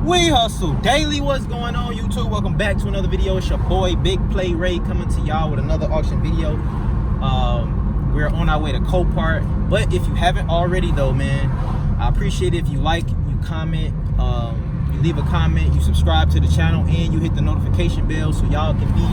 We Hustle Daily. What's going on, YouTube? Welcome back to another video. It's your boy Big Play Ray coming to y'all with another auction video. We're on our way to Copart, but if you haven't already though, man, I appreciate it if you like, you comment, you leave a comment, you subscribe to the channel, and you hit the notification bell so y'all can be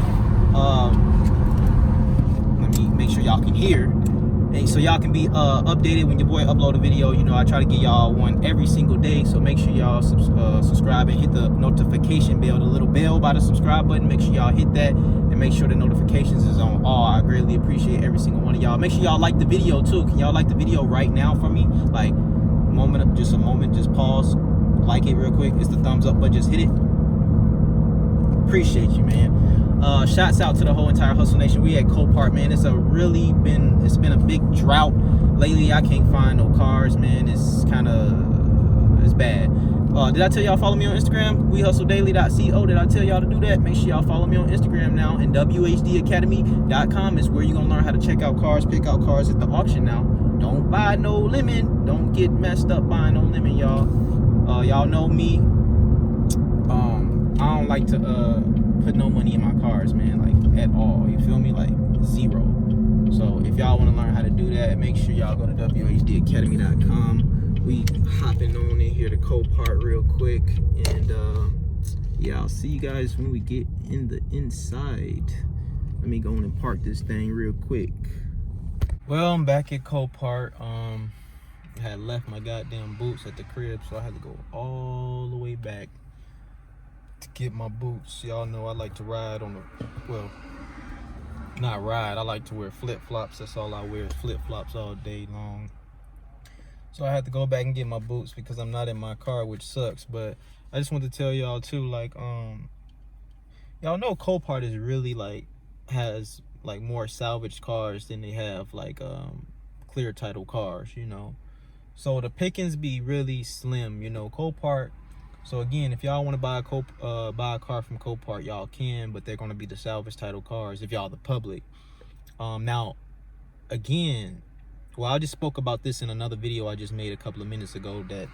let me make sure y'all can hear, and so y'all can be updated when your boy upload a video. You know, I try to get y'all one every single day, so make sure y'all subscribe and hit the notification bell, the little bell by the subscribe button. Make sure y'all hit that and make sure the notifications is on all. I greatly appreciate every single one of y'all. Make sure y'all like the video too. Can y'all like the video right now for me? Like just a moment, just pause, like it real quick. It's the thumbs up button, just hit it. Appreciate you, man. Shouts out to the whole entire Hustle Nation. We at Copart, man. It's been a big drought lately. I can't find no cars, man. It's bad. Did I tell y'all follow me on Instagram? wehustledaily.co. Did I tell y'all to do that? Make sure y'all follow me on Instagram now. And whdacademy.com is where you're gonna learn how to check out cars, pick out cars at the auction now. Don't buy no lemon. Don't get messed up buying no lemon, y'all. Y'all know me. I don't like to put no money in my cars, man, like at all. You feel me? Like zero. So if y'all want to learn how to do that, make sure y'all go to whdacademy.com. We hopping on in here to Copart real quick, and yeah, I'll see you guys when we get in the inside. Let me go in and park this thing real quick. Well, I'm back at Copart. I had left my goddamn boots at the crib, so I had to go all the way back to get my boots. Y'all know I like to ride on the, well, not ride, I like to wear flip-flops. That's all I wear is flip-flops all day long. So I had to go back and get my boots because I'm not in my car, which sucks. But I just want to tell y'all too, like, y'all know Copart is really like has like more salvage cars than they have like clear title cars, you know. So the pickings be really slim, you know. Copart. So again, if y'all want to buy a car from Copart, y'all can, but they're going to be the salvage title cars if y'all the public. Now, again, well, I just spoke about this in another video I just made a couple of minutes ago that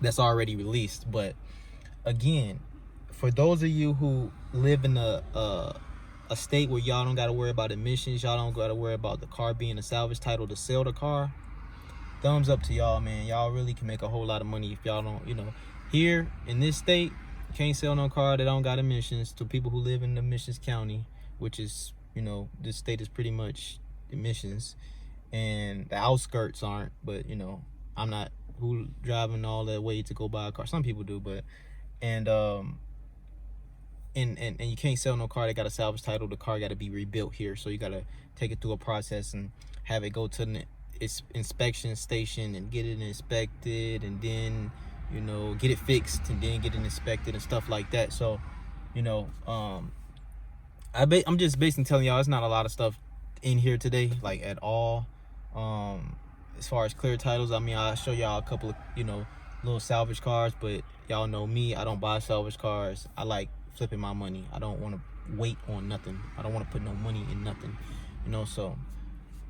that's already released. But again, for those of you who live in a state where y'all don't got to worry about emissions, y'all don't got to worry about the car being a salvage title to sell the car, thumbs up to y'all, man. Y'all really can make a whole lot of money if y'all don't, you know. Here in this state, you can't sell no car that don't got emissions to people who live in the emissions county, which is, you know, this state is pretty much emissions, and the outskirts aren't. But you know, I'm not who driving all that way to go buy a car. Some people do, but and you can't sell no car that got a salvage title. The car got to be rebuilt here, so you got to take it through a process and have it go to the inspection station and get it inspected, and then, you know, get it fixed and then get it inspected and stuff like that. So, you know, I'm just basically telling y'all it's not a lot of stuff in here today, like at all. As far as clear titles, I mean, I'll show y'all a couple of, you know, little salvage cars, but y'all know me, I don't buy salvage cars. I like flipping my money. I don't want to wait on nothing. I don't want to put no money in nothing, you know. So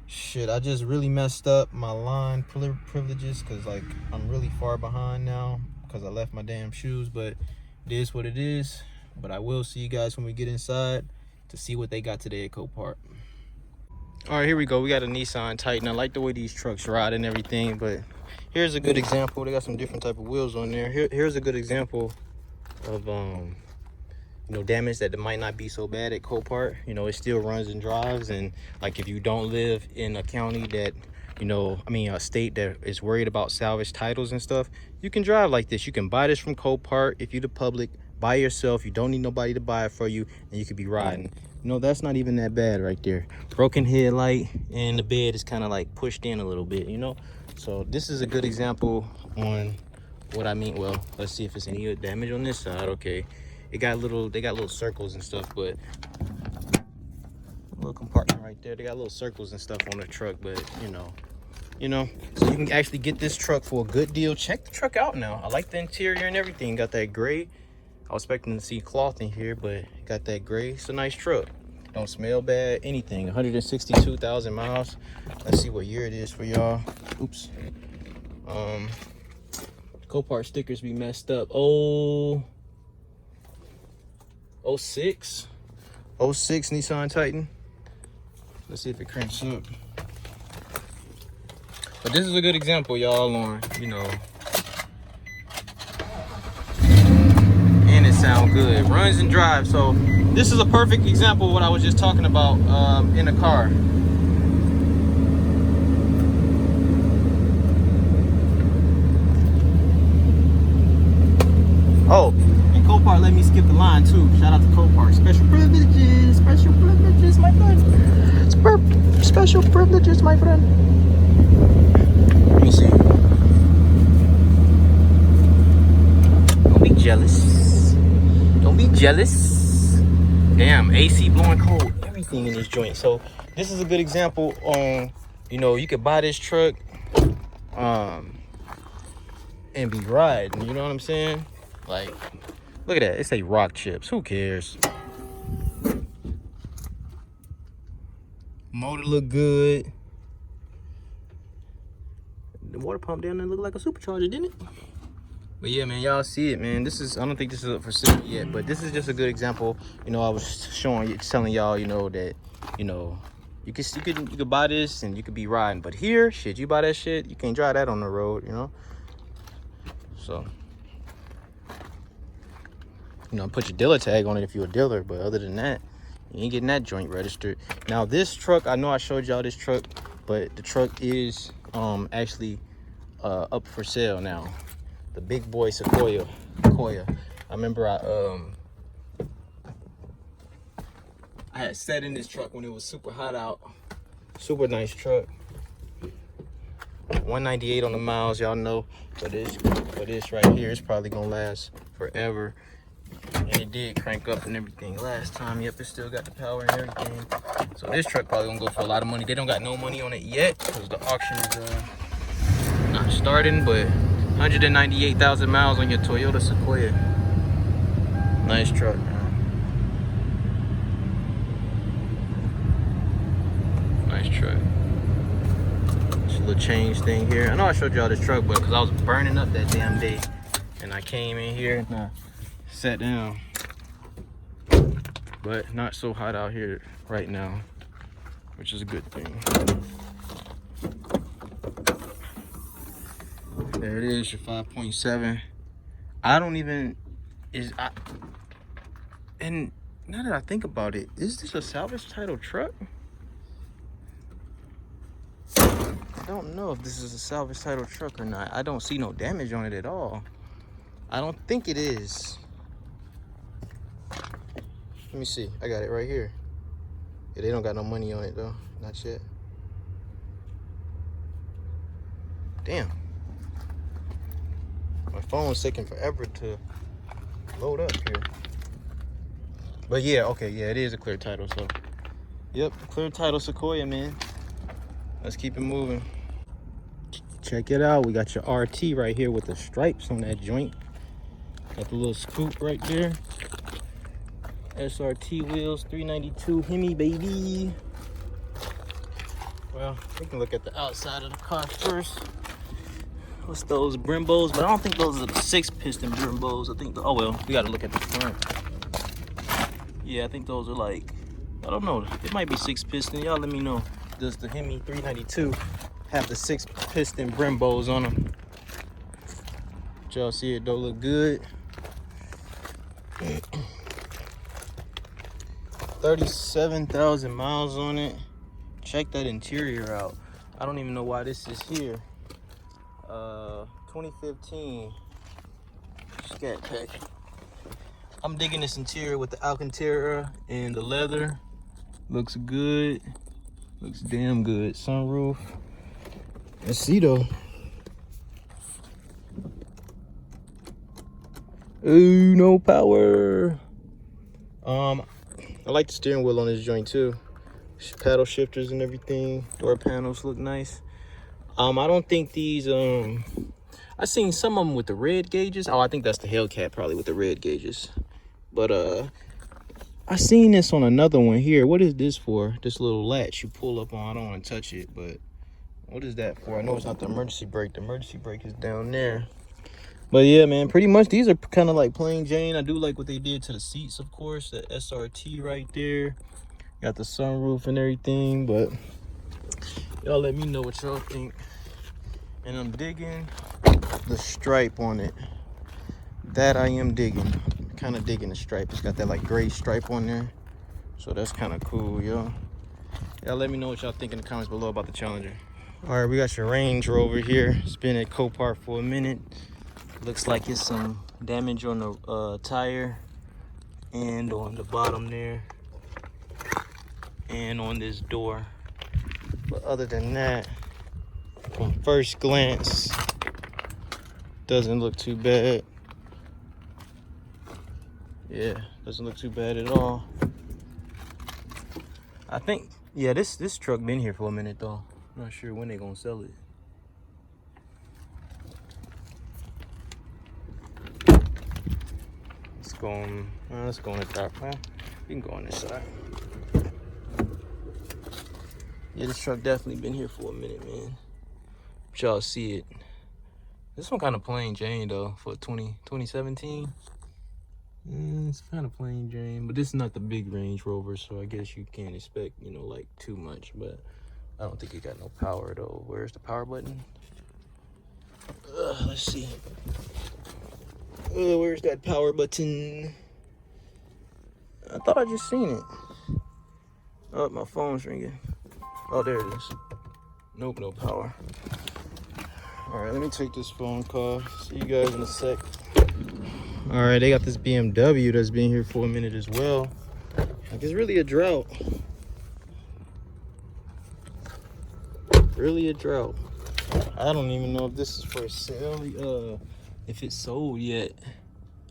shit, I just really messed up my line privileges because, like, I'm really far behind now because I left my damn shoes. But it is what it is. But I will see you guys when we get inside to see what they got today at Copart. All right, here we go. We got a Nissan Titan. I like the way these trucks ride and everything, but here's a good example. They got some different type of wheels on there. Here's a good example of you know, damage that might not be so bad at Copart. You know, it still runs and drives, and like if you don't live in a county that, you know, I mean a state that is worried about salvage titles and stuff, you can drive like this. You can buy this from Copart if you're the public, by yourself. You don't need nobody to buy it for you, and you could be riding. You know, that's not even that bad right there. Broken headlight, and the bed is kind of like pushed in a little bit, you know. So this is a good example on what I mean. Well, let's see if it's any damage on this side. Okay, they got little circles and stuff, but a little compartment right there. They got little circles and stuff on the truck, but you know, so you can actually get this truck for a good deal. Check the truck out now. I like the interior and everything. Got that gray. I was expecting to see cloth in here, but got that gray. It's a nice truck. Don't smell bad, anything. 162,000 miles. Let's see what year it is for y'all. Oops. Copart stickers be messed up. Oh, 06 Nissan Titan. Let's see if it cranks up. But this is a good example, y'all, on, you know, and it sounds good. Runs and drives. So this is a perfect example of what I was just talking about in a car. Oh, and Copart let me skip the line too. Shout out to Copart. Special privileges, my friend. Special privileges, my friend. Let me see. Don't be jealous. Don't be jealous. Damn, AC blowing cold. Everything in this joint. So this is a good example on, you know, you could buy this truck, and be riding. You know what I'm saying? Like, look at that. It say rock chips. Who cares? Motor look good. The water pump down there look like a supercharger, didn't it? But yeah, man, y'all see it, man. This is, I don't think this is up for sale yet, but this is just a good example. You know, I was telling y'all, you know, that, you know, you could buy this and you could be riding. But here, shit, you buy that shit, you can't drive that on the road, you know. So, you know, put your dealer tag on it if you're a dealer, but other than that, you ain't getting that joint registered. Now this truck, I know I showed y'all this truck, but the truck is actually up for sale now. The big boy Sequoia. I remember I had sat in this truck when it was super hot out. Super nice truck. 198 on the miles, y'all know. But this right here is probably gonna last forever. And it did crank up and everything last time. Yep, it still got the power and everything. So this truck probably gonna go for a lot of money. They don't got no money on it yet because the auction is not starting, but 198,000 miles on your Toyota Sequoia. Nice truck, man. Nice truck. Just a little change thing here. I know I showed y'all this truck, but because I was burning up that damn day, and I came in here and I sat down. But not so hot out here right now, which is a good thing. There it is, your 5.7. I don't even, and now that I think about it, is this a salvage title truck? I don't know if this is a salvage title truck or not. I don't see no damage on it at all. I don't think it is. Let me see, I got it right here. Yeah, they don't got no money on it though, not yet. Damn. My phone's taking forever to load up here. But yeah, okay, yeah, it is a clear title, so. Yep, clear title Sequoia, man. Let's keep it moving. Check it out, we got your RT right here with the stripes on that joint. Got the little scoop right there. SRT wheels, 392 Hemi, baby. Well, we can look at the outside of the car first. What's those Brembos? But I don't think those are the 6-piston Brembos. I think, oh well, we gotta look at the front. Yeah, I think those are like, I don't know, it might be 6-piston. Y'all let me know. Does the Hemi 392 have the 6-piston Brembos on them? Y'all see it, don't look good. 37,000 miles on it. Check that interior out. I don't even know why this is here. 2015 Scat Pack. I'm digging this interior with the Alcantara and the leather. Looks good. Looks damn good. Sunroof. Let's see though. Ooh, no power. I like the steering wheel on this joint too. Paddle shifters and everything. Door panels look nice. I don't think these, I seen some of them with the red gauges. Oh, I think that's the Hellcat probably with the red gauges. But I seen this on another one here. What is this for? This little latch you pull up on. I don't want to touch it, but what is that for? I know it's not the emergency brake. The emergency brake is down there. But yeah, man, pretty much these are kind of like plain Jane. I do like what they did to the seats, of course. The SRT right there. Got the sunroof and everything, but y'all let me know what y'all think. And I'm digging the stripe on it. That I am digging. Kind of digging the stripe. It's got that like gray stripe on there. So that's kind of cool, yo. Y'all let me know what y'all think in the comments below about the Challenger. All right, we got your Range Rover here. It's been at Copart for a minute. Looks like it's some damage on the tire and on the bottom there and on this door. But other than that, from first glance, doesn't look too bad. Yeah, doesn't look too bad at all. I think, yeah, this truck been here for a minute though. I'm not sure when they're gonna sell it. Let's go on the top. Well, we can go on this side. Yeah, this truck definitely been here for a minute, man. But y'all see it. This one kind of plain Jane though for 2017. It's kind of plain Jane, but this is not the big Range Rover, so I guess you can't expect, you know, like too much. But I don't think it got no power though. Where's the power button? Let's see. Where's that power button? I thought I just seen it. Oh, my phone's ringing. Oh, there it is. Nope, no power. All right, let me take this phone call. See you guys in a sec. All right, they got this BMW that's been here for a minute as well. Like, it's really a drought. Really a drought. I don't even know if this is for sale, if it's sold yet.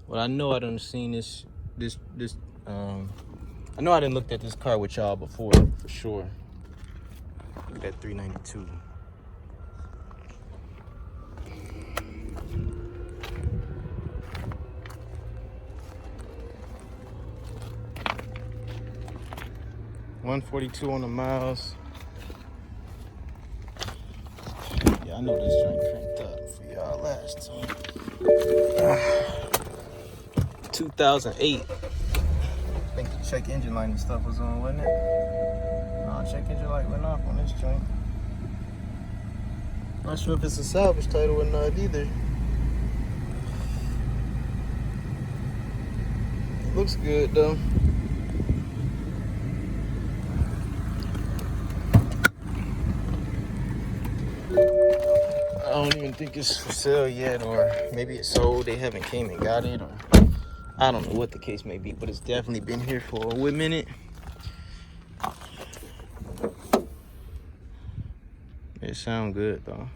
But I know I done seen this, I know I didn't look at this car with y'all before, for sure. Look at that 392. $142 on the miles. Yeah, I know this joint cranked up for y'all last time. 2008. I think the check engine light and stuff was on, wasn't it? No, check engine light went off on this joint. Not sure if it's a salvage title or not either. It looks good though. I don't even think it's for sale yet, or maybe it's sold, they haven't came and got it, or I don't know what the case may be, but it's definitely been here for a minute. It sounds good though.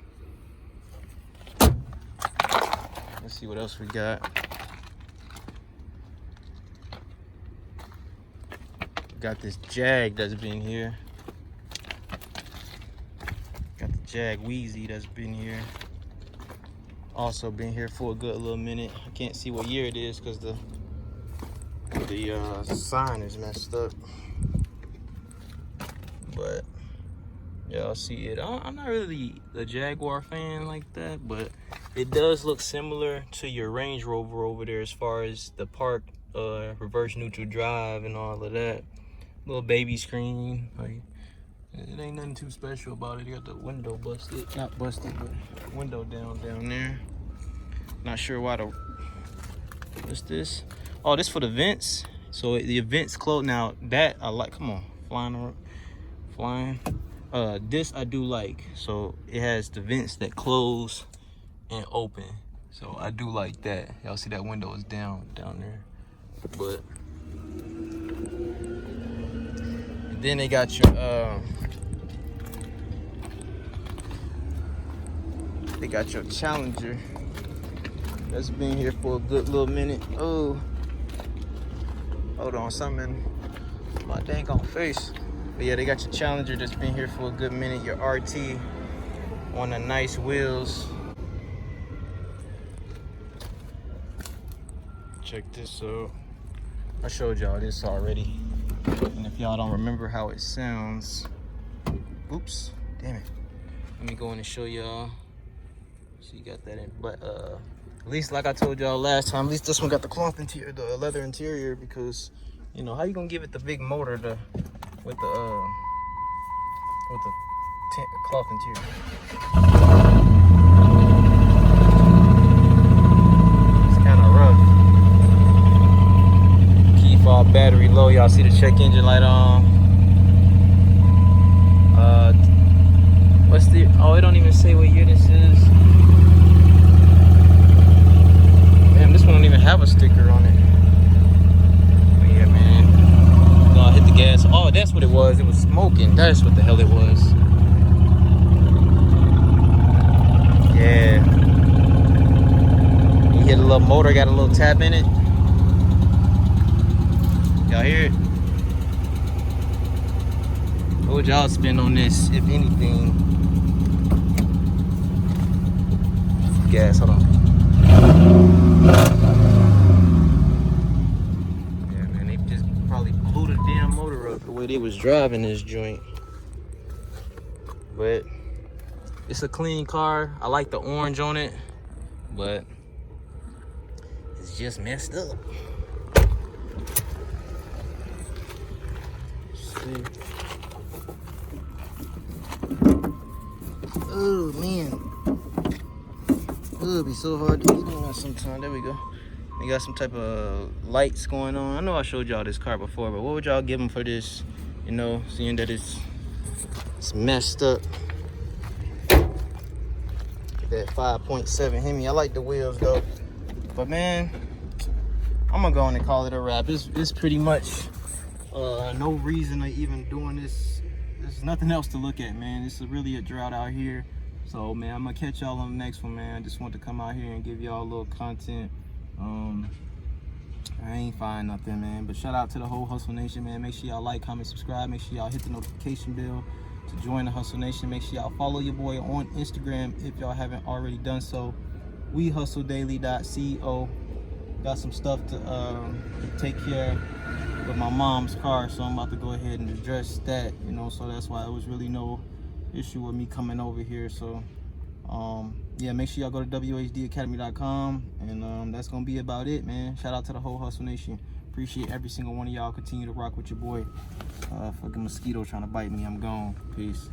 Let's see what else we got. Got this Jag that's been here. Got the Jag Wheezy that's been here. Also been here for a good little minute. I can't see what year it is because the sign is messed up. But y'all see it. I'm not really a Jaguar fan like that, but it does look similar to your Range Rover over there as far as the park, reverse neutral drive and all of that. Little baby screen, like it ain't nothing too special about it. You got the window busted, not busted, but window down there. Not sure why the, what's this? Oh, this for the vents. So the vents closed. Now that I like, come on, flying. This I do like. So it has the vents that close and open. So I do like that. Y'all see that window is down there. But and then they got your Challenger that's been here for a good little minute. Oh, hold on, something in my dang on face. But yeah, they got your Challenger that's been here for a good minute. Your RT on the nice wheels. Check this out. I showed y'all this already. And if y'all don't remember how it sounds, oops, damn it. Let me go in and show y'all. So you got that in, but At least, like I told y'all last time, at least this one got the cloth interior, the leather interior, because you know how you gonna give it the big motor with the cloth interior. It's kind of rough. Key fob battery low. Y'all see the check engine light on. What's the? Oh, it don't even say what year this is. Damn, this one don't even have a sticker on it. But yeah, man. Gonna hit the gas. Oh, that's what it was. It was smoking. That's what the hell it was. Yeah. You hear the little motor, got a little tap in it. Y'all hear it? What would y'all spend on this, if anything? Gas, hold on. Yeah, man, they just probably blew the damn motor up the way they was driving this joint. But it's a clean car. I like the orange on it, but it's just messed up. See. Oh man, it'll be so hard to get in sometimes. There we go. They got some type of lights going on. I know I showed y'all this car before, but what would y'all give them for this? You know, seeing that it's messed up. That 5.7 Hemi. I like the wheels though, but man, I'm gonna go on and call it a wrap. It's pretty much no reason to even doing this. There's nothing else to look at, man. It's really a drought out here. So man, I'm gonna catch y'all on the next one, man. I just want to come out here and give y'all a little content. I ain't find nothing, man, but shout out to the whole Hustle Nation, man. Make sure y'all like, comment, subscribe. Make sure y'all hit the notification bell to join the Hustle Nation. Make sure y'all follow your boy on Instagram if y'all haven't already done so. wehustledaily.co. Got some stuff to take care of with my mom's car, so I'm about to go ahead and address that, you know. So that's why it was really no issue with me coming over here. So yeah, make sure y'all go to wehustledaily.com, and that's gonna be about it, man. Shout out to the whole Hustle Nation. Appreciate every single one of y'all. Continue to rock with your boy. Fucking mosquito trying to bite me. I'm gone. Peace.